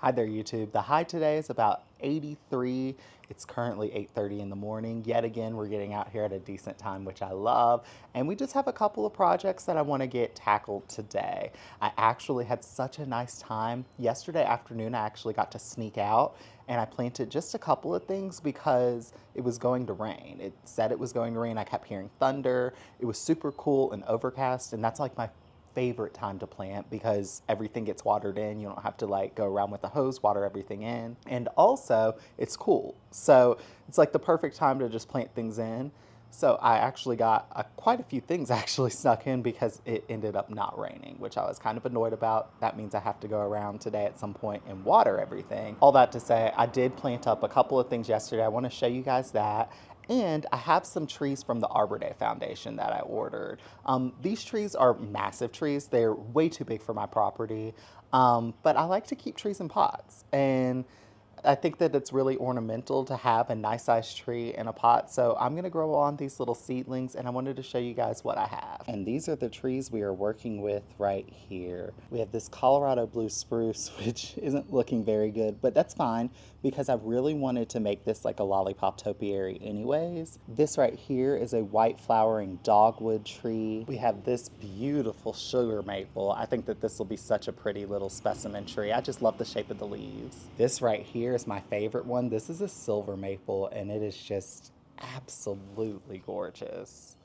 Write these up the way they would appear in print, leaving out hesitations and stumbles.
Hi there, YouTube. The high today is about 83. It's currently 8:30 in the morning. Yet again, we're getting out here at a decent time, which I love. And we just have a couple of projects that I want to get tackled today. I actually had such a nice time. Yesterday afternoon, I actually got to sneak out and I planted just a couple of things because it was going to rain. It said it was going to rain. I kept hearing thunder. It was super cool and overcast, and that's like my favorite time to plant because everything gets watered in. You don't have to like go around with a hose, water everything in. And also it's cool. So it's like the perfect time to just plant things in. So I actually got quite a few things actually snuck in because it ended up not raining, which I was kind of annoyed about. That means I have to go around today at some point and water everything. All that to say, I did plant up a couple of things yesterday. I want to show you guys that. And I have some trees from the Arbor Day Foundation that I ordered. These trees are massive trees. They're way too big for my property. But I like to keep trees in pots. And I think that it's really ornamental to have a nice sized tree in a pot. So I'm gonna grow on these little seedlings and I wanted to show you guys what I have. And these are the trees we are working with right here. We have this Colorado blue spruce, which isn't looking very good, but that's fine because I really wanted to make this like a lollipop topiary anyways. This right here is a white flowering dogwood tree. We have this beautiful sugar maple. I think that this will be such a pretty little specimen tree. I just love the shape of the leaves. This right here is my favorite one. This is a silver maple and it is just absolutely gorgeous.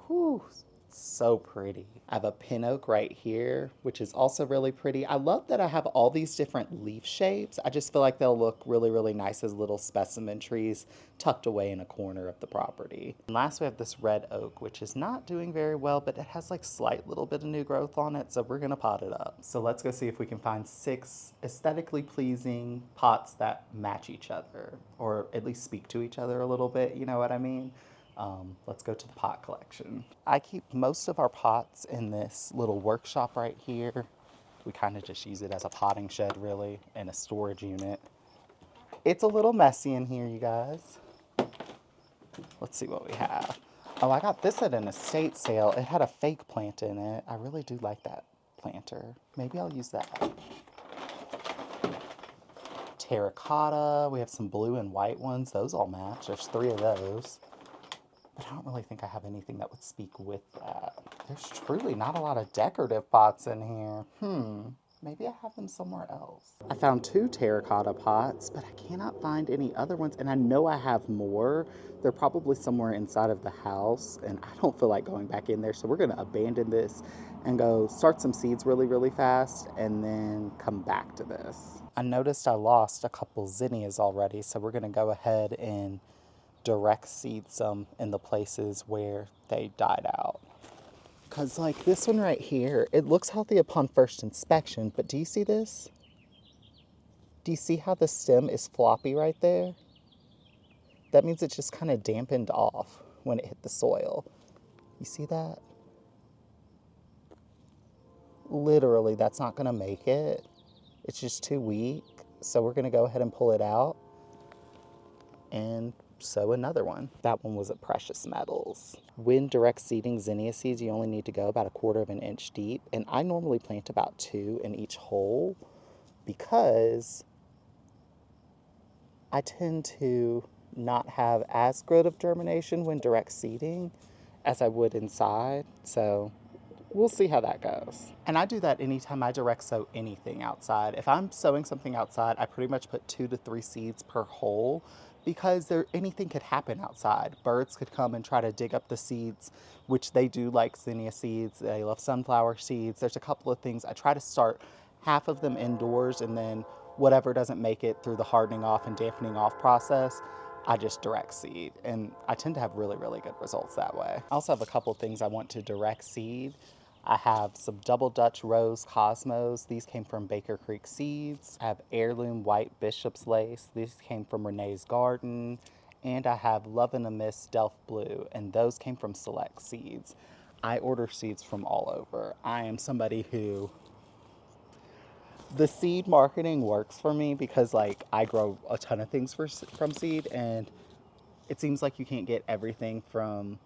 Whew, so pretty. I have a pin oak right here, which is also really pretty. I love that I have all these different leaf shapes. I just feel like they'll look really, really nice as little specimen trees tucked away in a corner of the property. And last we have this red oak, which is not doing very well, but it has like slight little bit of new growth on it, so we're gonna pot it up. So let's go see if we can find 6 aesthetically pleasing pots that match each other, or at least speak to each other a little bit, you know what I mean? Let's go to the pot collection. I keep most of our pots in this little workshop right here. We kind of just use it as a potting shed really, and a storage unit. It's a little messy in here, you guys. Let's see what we have. Oh, I got this at an estate sale. It had a fake plant in it. I really do like that planter. Maybe I'll use that. Terracotta. We have some blue and white ones. Those all match. There's 3 of those. But I don't really think I have anything that would speak with that. There's truly not a lot of decorative pots in here. Maybe I have them somewhere else. I found 2 terracotta pots, but I cannot find any other ones. And I know I have more. They're probably somewhere inside of the house, and I don't feel like going back in there. So we're gonna abandon this and go start some seeds really, really fast and then come back to this. I noticed I lost a couple zinnias already, so we're gonna go ahead and direct seed some in the places where they died out. Because like this one right here, it looks healthy upon first inspection, but do you see this? Do you see how the stem is floppy right there? That means it just kind of dampened off when it hit the soil. You see that? Literally, that's not gonna make it. It's just too weak. So we're gonna go ahead and pull it out and sow another one. That one was at Precious Metals. When direct seeding zinnia seeds, you only need to go about 1/4 of an inch deep. And I normally plant about 2 in each hole because I tend to not have as good of germination when direct seeding as I would inside. So we'll see how that goes. And I do that anytime I direct sow anything outside. If I'm sowing something outside, I pretty much put 2 to 3 seeds per hole because anything could happen outside. Birds could come and try to dig up the seeds, which they do like zinnia seeds. They love sunflower seeds. There's a couple of things. I try to start half of them indoors, and then whatever doesn't make it through the hardening off and dampening off process, I just direct seed, and I tend to have really, really good results that way. I also have a couple of things I want to direct seed. I have some Double Dutch Rose Cosmos. These came from Baker Creek Seeds. I have Heirloom White Bishop's Lace. These came from Renee's Garden. And I have Love in a Mist Delft Blue, and those came from Select Seeds. I order seeds from all over. I am somebody who, the seed marketing works for me because like I grow a ton of things from seed, and it seems like you can't get everything from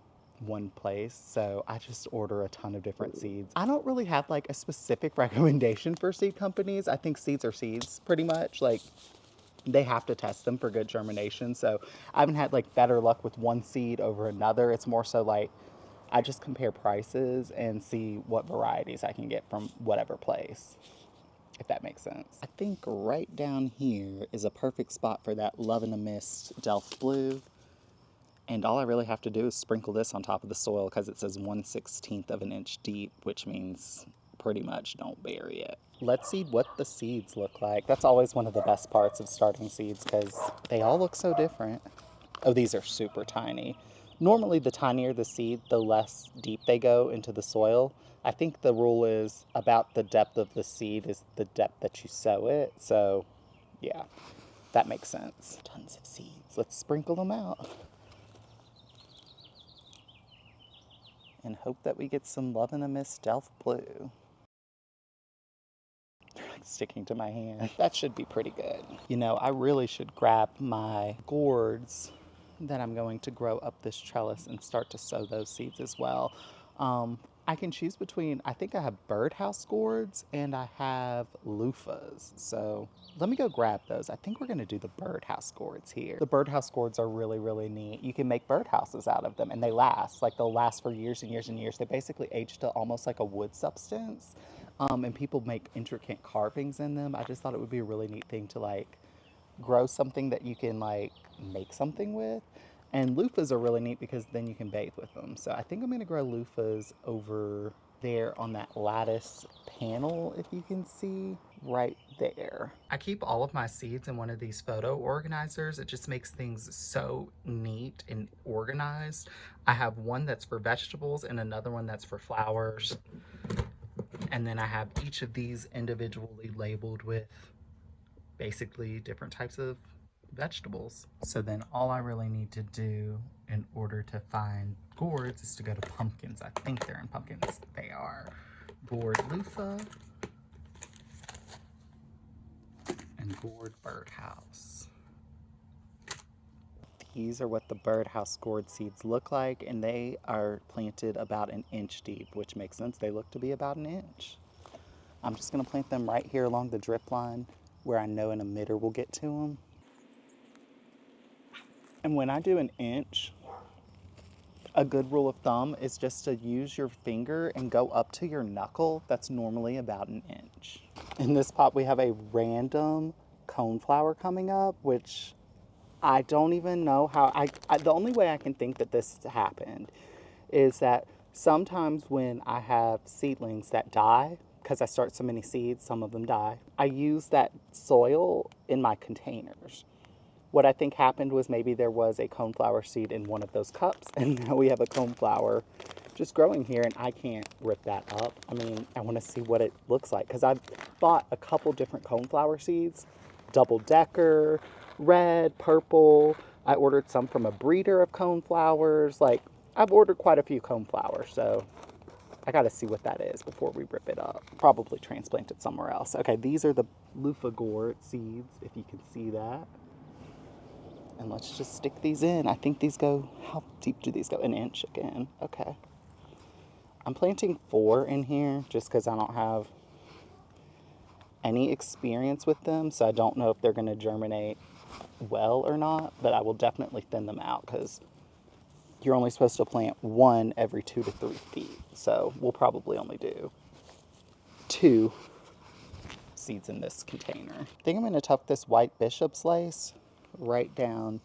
one place, so I just order a ton of different seeds. I don't really have like a specific recommendation for seed companies. I think seeds are seeds pretty much. Like, they have to test them for good germination. So I haven't had like better luck with one seed over another. It's more so like I just compare prices and see what varieties I can get from whatever place, if that makes sense. I think right down here is a perfect spot for that Love in a Mist Delft Blue. And all I really have to do is sprinkle this on top of the soil because it says 1/16 of an inch deep, which means pretty much don't bury it. Let's see what the seeds look like. That's always one of the best parts of starting seeds because they all look so different. Oh, these are super tiny. Normally, the tinier the seed, the less deep they go into the soil. I think the rule is about the depth of the seed is the depth that you sow it. So, yeah, that makes sense. Tons of seeds. Let's sprinkle them out. And hope that we get some Love in a Mist Delft Blue. They're like sticking to my hand. That should be pretty good. You know, I really should grab my gourds that I'm going to grow up this trellis and start to sow those seeds as well. I can choose between, I think I have birdhouse gourds and I have loofahs. So let me go grab those. I think we're going to do the birdhouse gourds here. The birdhouse gourds are really, really neat. You can make birdhouses out of them and they last. Like they'll last for years and years and years. They basically age to almost like a wood substance. And people make intricate carvings in them. I just thought it would be a really neat thing to like grow something that you can like make something with. And loofahs are really neat because then you can bathe with them. So I think I'm going to grow loofahs over there on that lattice panel, if you can see right there. I keep all of my seeds in one of these photo organizers. It just makes things so neat and organized. I have one that's for vegetables and another one that's for flowers. And then I have each of these individually labeled with basically different types of vegetables. So then all I really need to do in order to find gourds is to go to pumpkins. I think they're in pumpkins. They are. Gourd loofah and gourd birdhouse. These are what the birdhouse gourd seeds look like, and they are planted about an inch deep, which makes sense. They look to be about an inch. I'm just going to plant them right here along the drip line where I know an emitter will get to them. And when I do an inch, a good rule of thumb is just to use your finger and go up to your knuckle. That's normally about an inch. In this pot, we have a random coneflower coming up, which I don't even know how. The only way I can think that this happened is that sometimes when I have seedlings that die, because I start so many seeds, some of them die, I use that soil in my containers. What I think happened was maybe there was a coneflower seed in one of those cups, and now we have a coneflower just growing here, and I can't rip that up. I mean, I want to see what it looks like, because I've bought a couple different coneflower seeds, double-decker, red, purple. I ordered some from a breeder of coneflowers. Like, I've ordered quite a few coneflowers, so I got to see what that is before we rip it up. Probably transplant it somewhere else. Okay, these are the loofah gourd seeds, if you can see that. And let's just stick these in. I think these go, how deep do these go? An inch again. Okay. I'm planting 4 in here just because I don't have any experience with them. So I don't know if they're going to germinate well or not. But I will definitely thin them out because you're only supposed to plant 1 every 2 to 3 feet. So we'll probably only do 2 seeds in this container. I think I'm going to tuck this white bishop's lace right down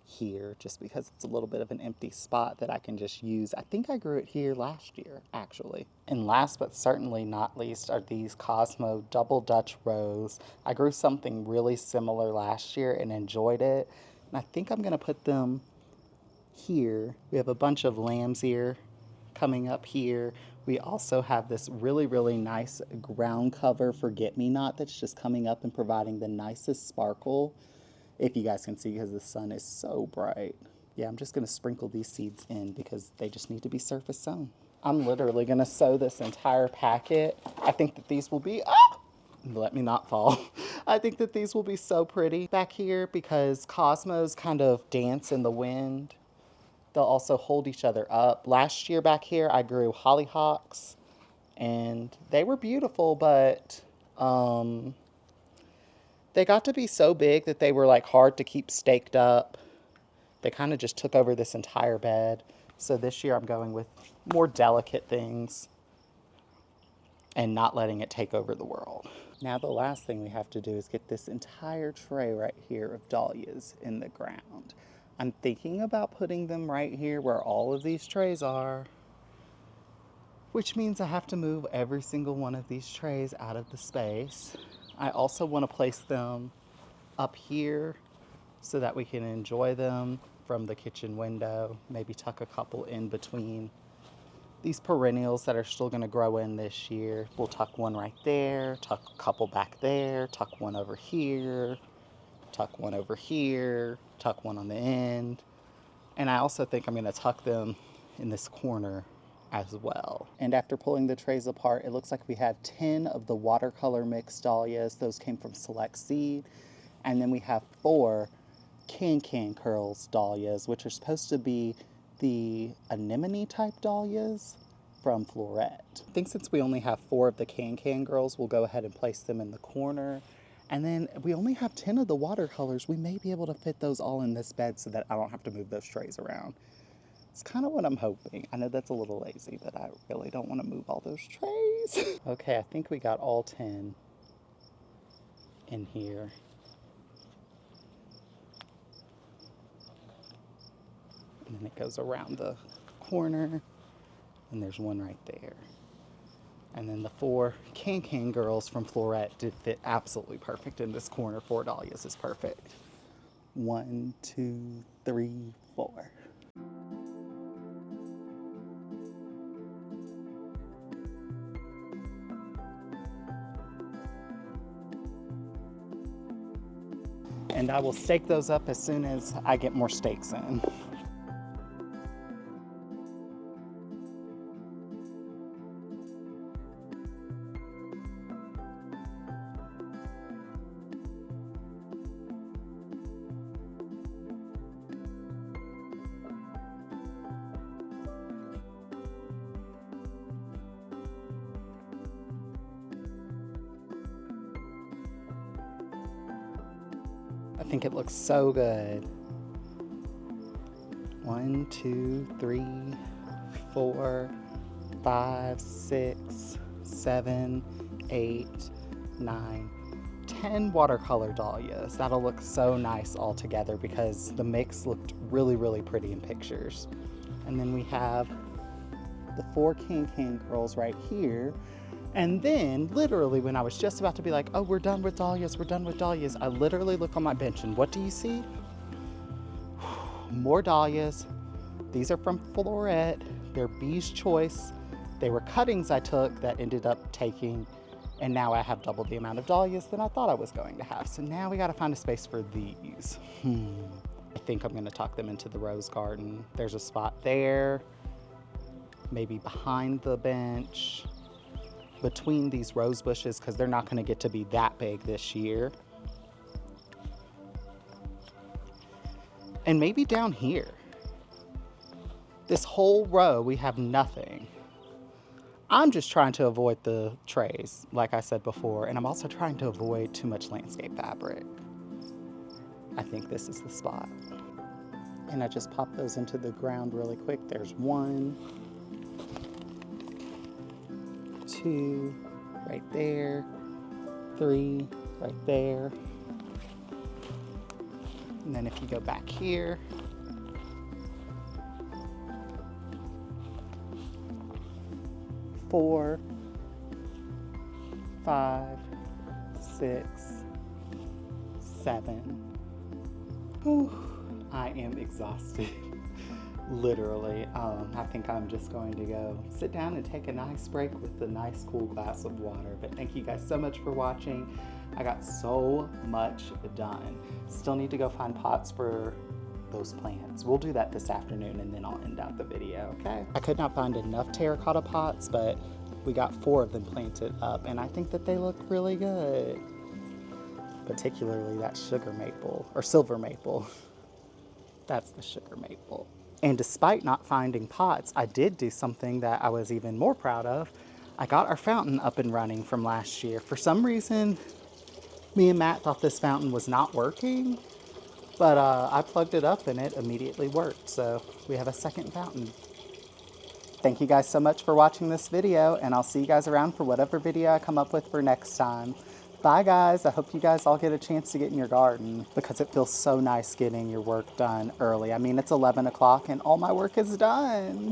here just because it's a little bit of an empty spot that I can just use. I think I grew it here last year, actually. And last but certainly not least are these Cosmo Double Dutch Rose. I grew something really similar last year and enjoyed it. And I think I'm going to put them here. We have a bunch of lamb's ear coming up here. We also have this really, really nice ground cover forget-me-not that's just coming up and providing the nicest sparkle. If you guys can see, because the sun is so bright. Yeah, I'm just going to sprinkle these seeds in because they just need to be surface sown. I'm literally going to sow this entire packet. I think that these will be, let me not fall. I think that these will be so pretty back here because cosmos kind of dance in the wind. They'll also hold each other up. Last year back here, I grew hollyhocks, and they were beautiful, but they got to be so big that they were like hard to keep staked up. They kind of just took over this entire bed. So this year I'm going with more delicate things and not letting it take over the world. Now the last thing we have to do is get this entire tray right here of dahlias in the ground. I'm thinking about putting them right here where all of these trays are, which means I have to move every single one of these trays out of the space. I also want to place them up here so that we can enjoy them from the kitchen window, maybe tuck a couple in between these perennials that are still going to grow in this year. We'll tuck one right there, tuck a couple back there, tuck one over here, tuck one over here, tuck one on the end. And I also think I'm going to tuck them in this corner as well. And after pulling the trays apart, it looks like we have 10 of the watercolor mixed dahlias. Those came from Select Seed. And then we have 4 can curls dahlias, which are supposed to be the anemone type dahlias from Floret. I think since we only have 4 of the can girls, we'll go ahead and place them in the corner. And then we only have 10 of the watercolors. We may be able to fit those all in this bed so that I don't have to move those trays around. It's kind of what I'm hoping. I know that's a little lazy, but I really don't want to move all those trays. Okay, I think we got all 10 in here. And then it goes around the corner, and there's one right there. And then the 4 can girls from Floret did fit absolutely perfect in this corner. 4 dahlias is perfect. 1, 2, 3, 4. And I will stake those up as soon as I get more stakes in. I think it looks so good. 1, 2, 3, 4, 5, 6, 7, 8, 9, 10 watercolor dahlias. That'll look so nice all together because the mix looked really, really pretty in pictures. And then we have the 4 can girls right here. And then, literally, when I was just about to be like, oh, we're done with dahlias, I literally look on my bench, and what do you see? More dahlias. These are from Floret. They're Bee's Choice. They were cuttings I took that ended up taking, and now I have double the amount of dahlias than I thought I was going to have. So now we gotta find a space for these. I think I'm gonna tuck them into the rose garden. There's a spot there, maybe behind the bench, between these rose bushes, because they're not going to get to be that big this year. And maybe down here. This whole row, we have nothing. I'm just trying to avoid the trays, like I said before, and I'm also trying to avoid too much landscape fabric. I think this is the spot. And I just pop those into the ground really quick. There's 1, 2, right there, 3, right there. And then if you go back here, 4, 5, 6, 7. Whew, I am exhausted. Literally, I think I'm just going to go sit down and take a nice break with a nice cool glass of water. But thank you guys so much for watching. I got so much done. Still need to go find pots for those plants. We'll do that this afternoon and then I'll end out the video, okay? I could not find enough terracotta pots, but we got 4 of them planted up and I think that they look really good. Particularly that sugar maple, or silver maple. That's the sugar maple. And despite not finding pots, I did do something that I was even more proud of. I got our fountain up and running from last year. For some reason, me and Matt thought this fountain was not working, but I plugged it up and it immediately worked. So we have a second fountain. Thank you guys so much for watching this video, and I'll see you guys around for whatever video I come up with for next time. Bye guys, I hope you guys all get a chance to get in your garden because it feels so nice getting your work done early. I mean, it's 11 o'clock and all my work is done.